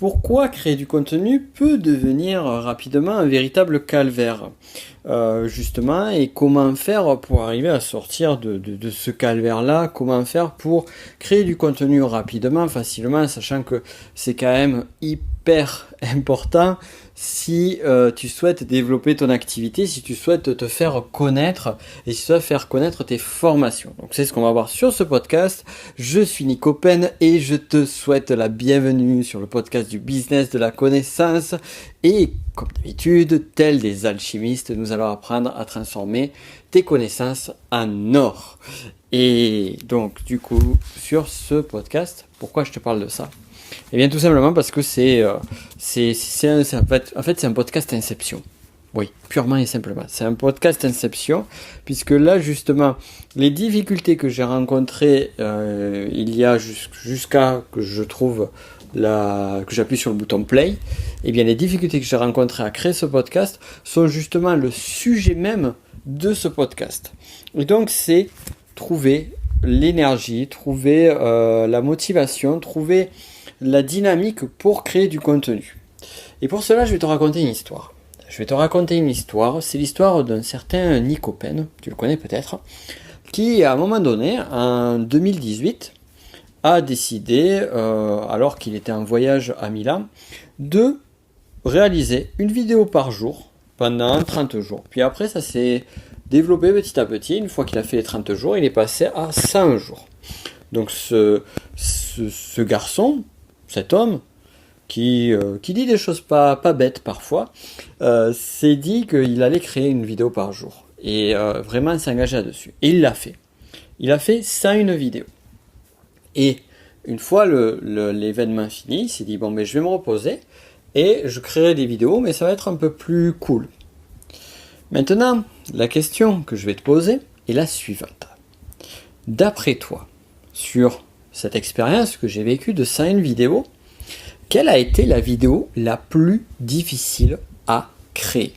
pourquoi créer du contenu peut devenir rapidement un véritable calvaire, justement, et comment faire pour arriver à sortir de ce calvaire-là, comment faire pour créer du contenu rapidement, facilement, sachant que c'est quand même hyper important si tu souhaites développer ton activité, si tu souhaites te faire connaître et si tu souhaites faire connaître tes formations. Donc c'est ce qu'on va voir sur ce podcast. Je suis Nico Pen et je te souhaite la bienvenue sur le podcast du business de la connaissance. Et comme d'habitude, tels des alchimistes, nous allons apprendre à transformer tes connaissances en or. Et donc du coup, sur ce podcast, pourquoi je te parle de ça ? Eh bien tout simplement parce que c'est un podcast Inception. Oui, purement et simplement. C'est un podcast Inception, puisque là justement, les difficultés que j'ai rencontrées il y a jusqu'à que je trouve que j'appuie sur le bouton play, eh bien les difficultés que j'ai rencontrées à créer ce podcast sont justement le sujet même de ce podcast. Et donc c'est trouver l'énergie, trouver la motivation, trouver la dynamique pour créer du contenu. Et pour cela, je vais te raconter une histoire. C'est l'histoire d'un certain Nico Pen, tu le connais peut-être, qui à un moment donné, en 2018, a décidé, alors qu'il était en voyage à Milan, de réaliser une vidéo par jour pendant 30 jours. Puis après, ça s'est développé petit à petit. Une fois qu'il a fait les 30 jours, il est passé à 100 jours. Donc ce garçon, cet homme, qui dit des choses pas bêtes parfois, s'est dit qu'il allait créer une vidéo par jour. Et vraiment s'engager là-dessus. Et il l'a fait. Il a fait 101 vidéos. Et une fois l'événement fini, il s'est dit, bon, mais je vais me reposer et je créerai des vidéos, mais ça va être un peu plus cool. Maintenant, la question que je vais te poser est la suivante. D'après toi, sur cette expérience que j'ai vécue de 101 vidéos, quelle a été la vidéo la plus difficile à créer ?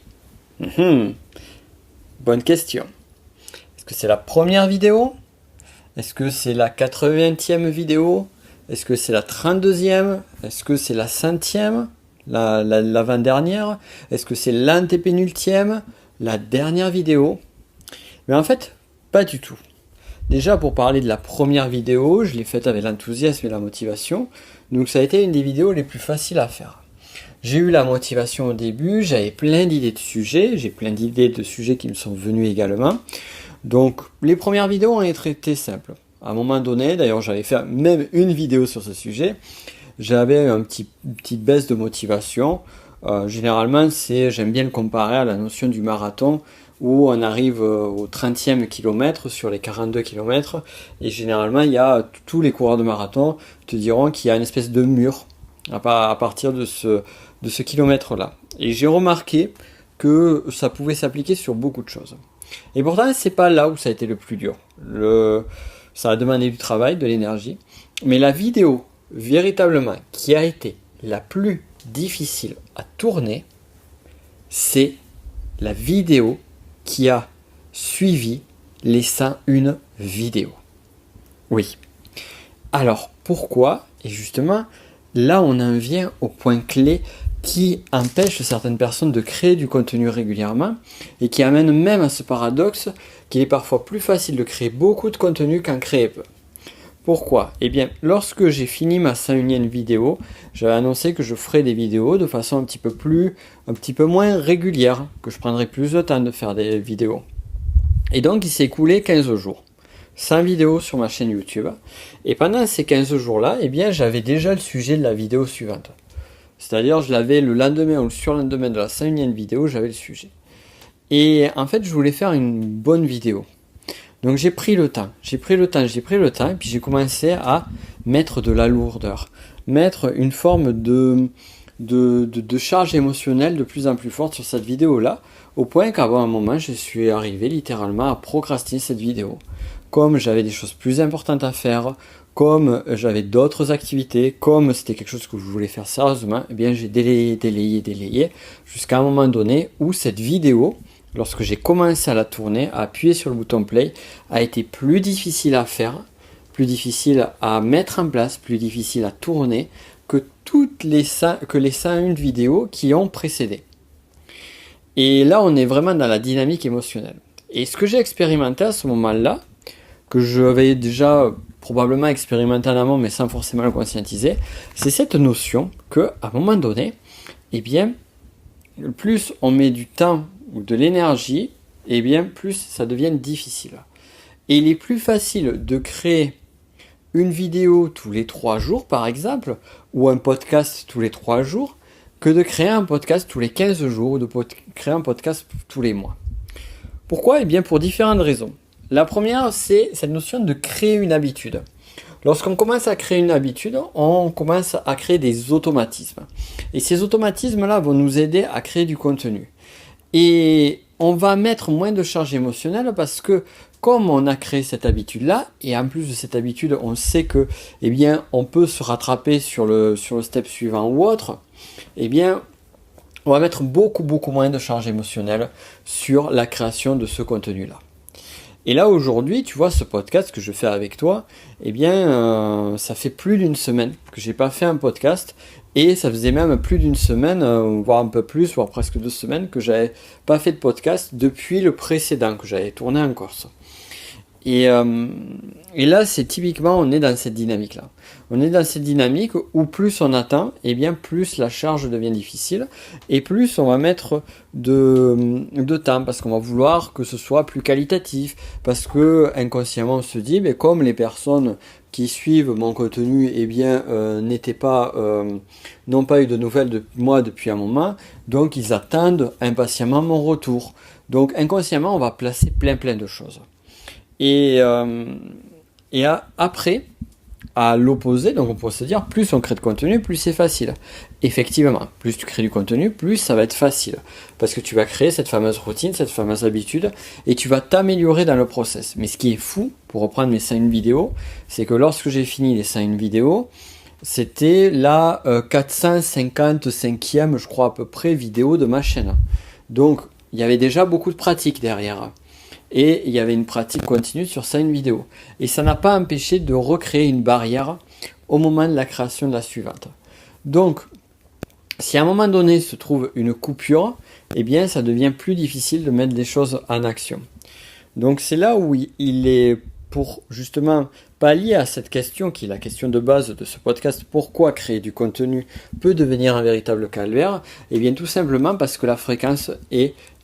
Bonne question. Est-ce que c'est la première vidéo ? Est-ce que c'est la 80e vidéo ? Est-ce que c'est la 32e ? Est-ce que c'est la 100e ? L'avant-dernière ? Est-ce que c'est l'antépénultième ? La dernière vidéo ? Mais en fait, pas du tout. Déjà, pour parler de la première vidéo, je l'ai faite avec l'enthousiasme et la motivation. Donc ça a été une des vidéos les plus faciles à faire. J'ai eu la motivation au début, j'avais plein d'idées de sujets, j'ai plein d'idées de sujets qui me sont venus également. Donc les premières vidéos ont été simples. À un moment donné, d'ailleurs j'avais fait même une vidéo sur ce sujet, j'avais une petite baisse de motivation. Généralement, j'aime bien le comparer à la notion du marathon, où on arrive au 30e kilomètre sur les 42 km, et généralement, il y a tous les coureurs de marathon te diront qu'il y a une espèce de mur à partir de ce kilomètre-là. Et j'ai remarqué que ça pouvait s'appliquer sur beaucoup de choses. Et pourtant, c'est pas là où ça a été le plus dur. Ça a demandé du travail, de l'énergie, mais la vidéo, véritablement, qui a été la plus difficile à tourner, c'est la vidéo qui a suivi les 101 vidéos. Oui. Alors, pourquoi ? Et justement, là, on en vient au point clé qui empêche certaines personnes de créer du contenu régulièrement et qui amène même à ce paradoxe qu'il est parfois plus facile de créer beaucoup de contenu qu'en créer peu. Pourquoi ? Eh bien, lorsque j'ai fini ma 101e vidéo, j'avais annoncé que je ferais des vidéos de façon un petit peu moins régulière, que je prendrais plus de temps de faire des vidéos. Et donc, il s'est écoulé 15 jours. 100 vidéos sur ma chaîne YouTube. Et pendant ces 15 jours-là, eh bien, j'avais déjà le sujet de la vidéo suivante. C'est-à-dire, je l'avais le lendemain ou le surlendemain de la 101e vidéo, j'avais le sujet. Et en fait, je voulais faire une bonne vidéo. Donc j'ai pris le temps, et puis j'ai commencé à mettre de la lourdeur, mettre une forme de charge émotionnelle de plus en plus forte sur cette vidéo-là, au point qu'à un moment, je suis arrivé littéralement à procrastiner cette vidéo. Comme j'avais des choses plus importantes à faire, comme j'avais d'autres activités, comme c'était quelque chose que je voulais faire sérieusement, eh bien j'ai délayé, jusqu'à un moment donné où cette vidéo, lorsque j'ai commencé à la tourner, à appuyer sur le bouton play, a été plus difficile à faire, plus difficile à mettre en place, plus difficile à tourner, que les 101 vidéos qui ont précédé. Et là, on est vraiment dans la dynamique émotionnelle. Et ce que j'ai expérimenté à ce moment-là, que j'avais déjà probablement expérimenté en amont, mais sans forcément le conscientiser, c'est cette notion qu'à un moment donné, eh bien, plus on met du temps ou de l'énergie, eh bien, plus ça devient difficile. Et il est plus facile de créer une vidéo tous les 3 jours, par exemple, ou un podcast tous les 3 jours, que de créer un podcast tous les 15 jours, ou de créer un podcast tous les mois. Pourquoi ? Eh bien, pour différentes raisons. La première, c'est cette notion de créer une habitude. Lorsqu'on commence à créer une habitude, on commence à créer des automatismes. Et ces automatismes-là vont nous aider à créer du contenu. Et on va mettre moins de charge émotionnelle parce que comme on a créé cette habitude-là, et en plus de cette habitude, on sait que, eh bien, on peut se rattraper sur le step suivant ou autre, eh bien, on va mettre beaucoup moins de charge émotionnelle sur la création de ce contenu-là. Et là, aujourd'hui, tu vois, ce podcast que je fais avec toi, eh bien, ça fait plus d'une semaine que j'ai pas fait un podcast, et ça faisait même plus d'une semaine, voire un peu plus, voire presque 2 semaines, que j'avais pas fait de podcast depuis le précédent que j'avais tourné en Corse. Et là, c'est typiquement, on est dans cette dynamique-là. On est dans cette dynamique où plus on attend, et bien plus la charge devient difficile, et plus on va mettre de temps, parce qu'on va vouloir que ce soit plus qualitatif, parce que inconsciemment on se dit, mais comme les personnes qui suivent mon contenu, eh bien, n'ont pas eu de nouvelles de moi depuis un moment, donc ils attendent impatiemment mon retour. Donc inconsciemment, on va placer plein de choses. Après, à l'opposé, donc on pourrait se dire, plus on crée de contenu, plus c'est facile. Effectivement, plus tu crées du contenu, plus ça va être facile. Parce que tu vas créer cette fameuse routine, cette fameuse habitude, et tu vas t'améliorer dans le process. Mais ce qui est fou, pour reprendre mes 101 vidéos, c'est que lorsque j'ai fini les 101 vidéos, c'était la 455e, je crois à peu près, vidéo de ma chaîne. Donc, il y avait déjà beaucoup de pratique derrière. Et il y avait une pratique continue sur ça, une vidéo. Et ça n'a pas empêché de recréer une barrière au moment de la création de la suivante. Donc, si à un moment donné se trouve une coupure, eh bien ça devient plus difficile de mettre des choses en action. Donc c'est là où il est, pour justement pallier à cette question qui est la question de base de ce podcast, pourquoi créer du contenu peut devenir un véritable calvaire, eh bien tout simplement parce que la fréquence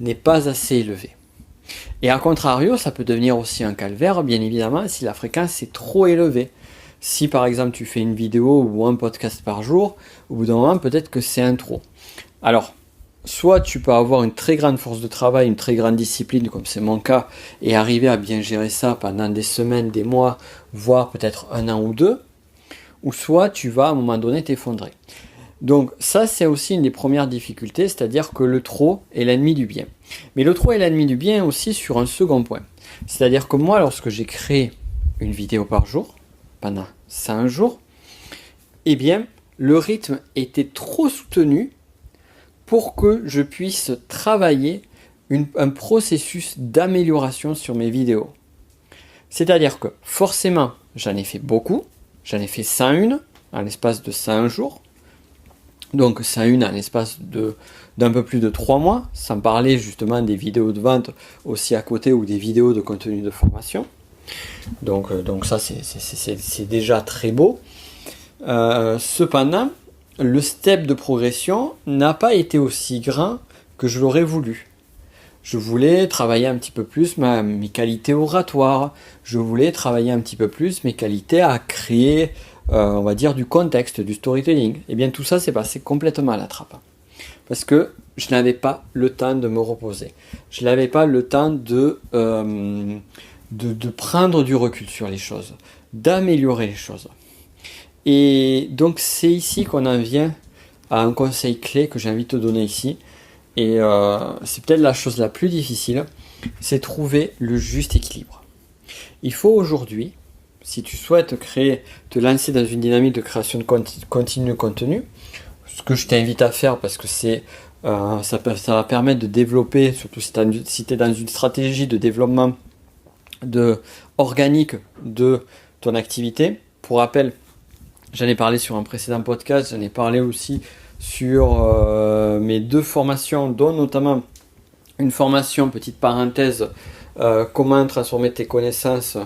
n'est pas assez élevée. Et à contrario, ça peut devenir aussi un calvaire, bien évidemment, si la fréquence est trop élevée. Si par exemple tu fais une vidéo ou un podcast par jour, au bout d'un moment, peut-être que c'est un trop. Alors, soit tu peux avoir une très grande force de travail, une très grande discipline, comme c'est mon cas, et arriver à bien gérer ça pendant des semaines, des mois, voire peut-être 1 an ou 2, ou soit tu vas à un moment donné t'effondrer. Donc ça, c'est aussi une des premières difficultés, c'est-à-dire que le trop est l'ennemi du bien. Mais le trop est l'ennemi du bien aussi sur un second point. C'est-à-dire que moi, lorsque j'ai créé une vidéo par jour, pendant 5 jours, eh bien, le rythme était trop soutenu pour que je puisse travailler un processus d'amélioration sur mes vidéos. C'est-à-dire que forcément, j'en ai fait beaucoup, j'en ai fait 101 en l'espace de 101 jours, donc 101 en l'espace d'un peu plus de 3 mois, sans parler justement des vidéos de vente aussi à côté ou des vidéos de contenu de formation. Donc ça c'est déjà très beau. Cependant, le step de progression n'a pas été aussi grand que je l'aurais voulu. Je voulais travailler un petit peu plus mes qualités oratoires, je voulais travailler un petit peu plus mes qualités à créer, on va dire, du contexte, du storytelling. Et bien tout ça s'est passé complètement à la trappe. Parce que je n'avais pas le temps de me reposer. Je n'avais pas le temps de prendre du recul sur les choses, d'améliorer les choses. Et donc c'est ici qu'on en vient à un conseil clé que j'ai envie de te donner ici. Et c'est peut-être la chose la plus difficile, c'est trouver le juste équilibre. Il faut aujourd'hui, si tu souhaites te lancer dans une dynamique de création de contenu, ce que je t'invite à faire parce que ça va permettre de développer, surtout si tu es dans une stratégie de développement organique de ton activité. Pour rappel, J'en ai parlé sur un précédent podcast, j'en ai parlé aussi sur mes 2 formations, dont notamment une formation, petite parenthèse, comment transformer tes connaissances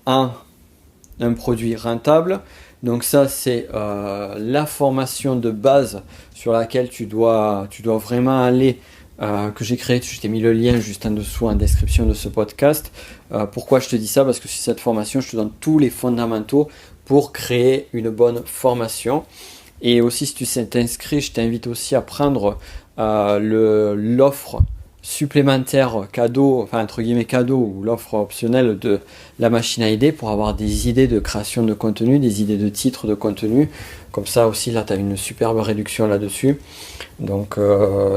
en un produit rentable. Donc ça, c'est la formation de base sur laquelle tu dois vraiment aller, que j'ai créée. Je t'ai mis le lien juste en dessous en description de ce podcast. Pourquoi je te dis ça? Parce que c'est cette formation, je te donne tous les fondamentaux pour créer une bonne formation. Et aussi, si tu t'es inscrit, je t'invite aussi à prendre l'offre supplémentaire cadeau, enfin entre guillemets cadeau, ou l'offre optionnelle de la machine à idées pour avoir des idées de création de contenu, des idées de titres de contenu. Comme ça aussi, là, tu as une superbe réduction là-dessus. Donc,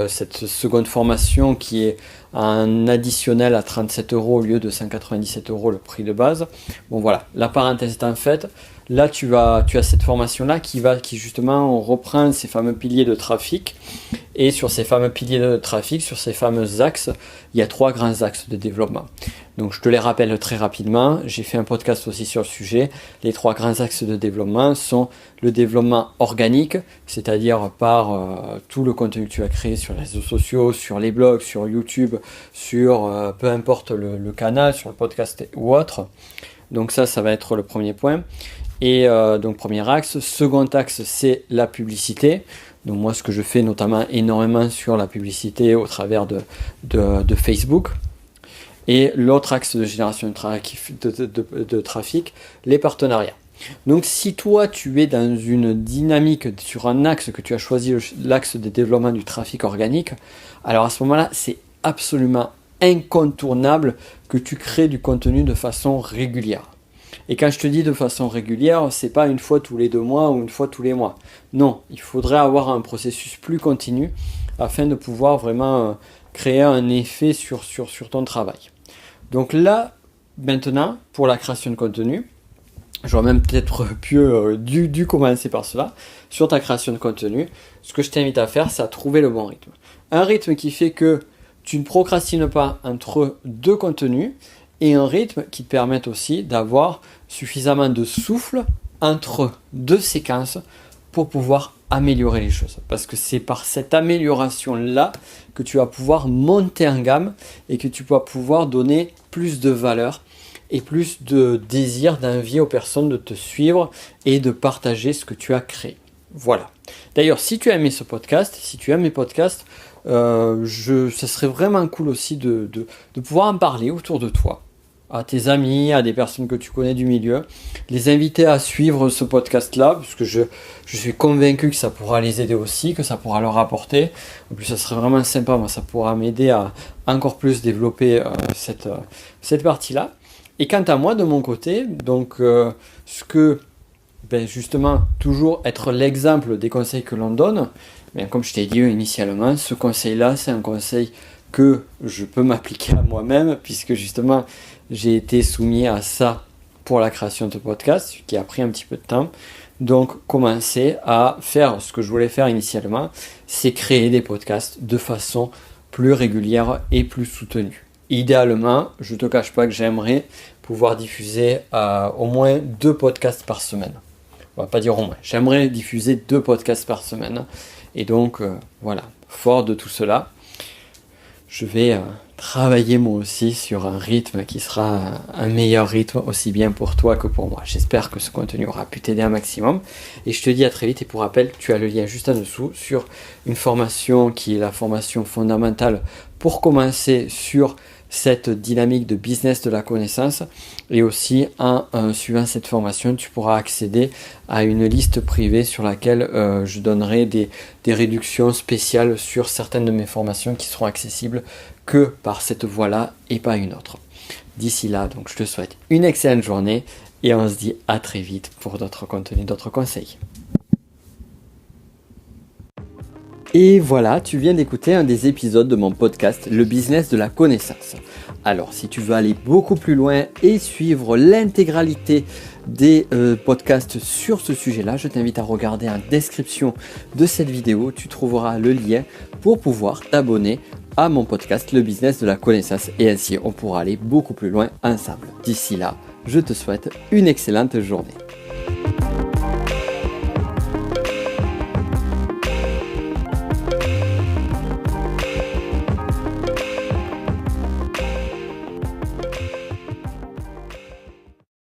cette seconde formation qui est en additionnel à 37 € au lieu de 197 € le prix de base. Bon, voilà, la parenthèse est en faite. Là, tu as cette formation-là qui justement reprend ces fameux piliers de trafic. Et sur ces fameux piliers de trafic, sur ces fameux axes, il y a 3 grands axes de développement. Donc, je te les rappelle très rapidement. J'ai fait un podcast aussi sur le sujet. Les 3 grands axes de développement sont le développement organique, c'est-à-dire par tout le contenu que tu as créé sur les réseaux sociaux, sur les blogs, sur YouTube, sur peu importe le canal, sur le podcast ou autre. Donc ça va être le premier point. Et donc premier axe. Second axe, c'est la publicité. Donc moi, ce que je fais notamment énormément sur la publicité au travers de Facebook. Et l'autre axe de génération de trafic, les partenariats. Donc si toi, tu es dans une dynamique sur un axe que tu as choisi, l'axe de développement du trafic organique, alors à ce moment-là, c'est absolument incontournable que tu crées du contenu de façon régulière. Et quand je te dis de façon régulière, c'est pas une fois tous les 2 mois ou une fois tous les mois. Non, il faudrait avoir un processus plus continu afin de pouvoir vraiment créer un effet sur ton travail. Donc là, maintenant, pour la création de contenu, j'aurais même peut-être dû commencer par cela. Sur ta création de contenu, ce que je t'invite à faire, c'est à trouver le bon rythme. Un rythme qui fait que tu ne procrastines pas entre 2 contenus et un rythme qui te permette aussi d'avoir suffisamment de souffle entre 2 séquences pour pouvoir améliorer les choses. Parce que c'est par cette amélioration-là que tu vas pouvoir monter en gamme et que tu vas pouvoir donner plus de valeur et plus de désir, d'envie aux personnes de te suivre et de partager ce que tu as créé. Voilà. D'ailleurs, si tu as aimé ce podcast, si tu aimes mes podcasts, ça serait vraiment cool aussi de pouvoir en parler autour de toi, à tes amis, à des personnes que tu connais du milieu, les inviter à suivre ce podcast-là, parce que je suis convaincu que ça pourra les aider aussi, que ça pourra leur apporter. En plus, ça serait vraiment sympa, moi, ça pourra m'aider à encore plus développer cette partie-là. Et quant à moi, de mon côté, donc justement, toujours être l'exemple des conseils que l'on donne, comme je t'ai dit initialement, ce conseil-là, c'est un conseil que je peux m'appliquer à moi-même, puisque justement, j'ai été soumis à ça pour la création de podcast, qui a pris un petit peu de temps. Donc, commencer à faire ce que je voulais faire initialement, c'est créer des podcasts de façon plus régulière et plus soutenue. Idéalement, je ne te cache pas que j'aimerais pouvoir diffuser au moins 2 podcasts par semaine. On va pas dire au moins. J'aimerais diffuser 2 podcasts par semaine. Et donc, voilà, fort de tout cela, je vais travailler moi aussi sur un rythme qui sera un meilleur rythme aussi bien pour toi que pour moi. J'espère que ce contenu aura pu t'aider un maximum. Et je te dis à très vite. Et pour rappel, tu as le lien juste en dessous sur une formation qui est la formation fondamentale pour commencer sur cette dynamique de business de la connaissance. Et aussi en suivant cette formation, tu pourras accéder à une liste privée sur laquelle je donnerai des réductions spéciales sur certaines de mes formations qui seront accessibles que par cette voie-là et pas une autre. D'ici là, donc je te souhaite une excellente journée et on se dit à très vite pour d'autres contenus, d'autres conseils. Et voilà, tu viens d'écouter un des épisodes de mon podcast Le business de la connaissance. Alors, si tu veux aller beaucoup plus loin et suivre l'intégralité des podcasts sur ce sujet-là, je t'invite à regarder en description de cette vidéo. Tu trouveras le lien pour pouvoir t'abonner à mon podcast Le business de la connaissance et ainsi on pourra aller beaucoup plus loin ensemble. D'ici là, je te souhaite une excellente journée.